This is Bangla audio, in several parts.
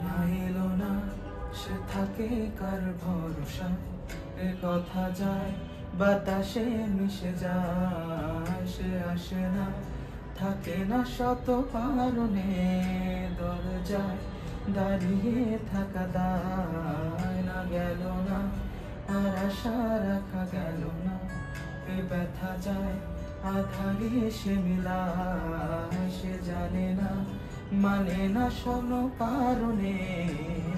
না এলো না সে থাকে কার ভরসা, এ কথা যায় বাতাসে মিশে যায়। সে আসে না থাকে না শত কারণে, দরজায় দাঁড়িয়ে থাকা দায়। না গেল না আর আশা রাখা গেল না, এ ব্যথা যায় আধারে সে মিলায়। সে জানে না মানে না শোন কারণে,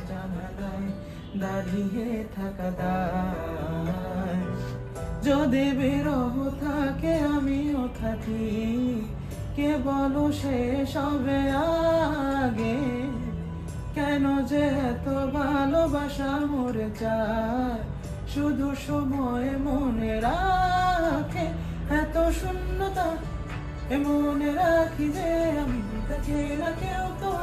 জানালায় দাঁড়িয়ে থাকা দায়। যদি বিরহ থাকে আমিও থাকি, কে বলো শেষ হবে আগে? কেন যে এত ভালোবাসা মরে যায়, শুধু সময় মনে রাখে এত শূন্যতা। এ মনে রাখি যে আমি দেখে না কেউ তো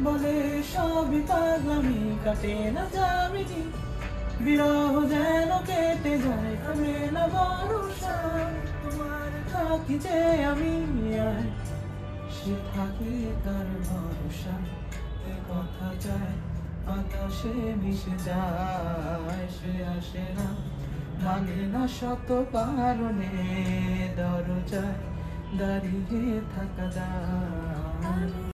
বলে সবই পাগলামি, কাটে না যাবি বিরহ যেন কেটে যায়, থামে না ভরসা তোমার থাকি যে আমি। আর সে থাকে তার ভরসা, এ কথা যায় বাতাসে মিশে যায়। সে আসে না মানে না শত কারণে, দরজায় দাঁড়িয়ে থাকা দায়।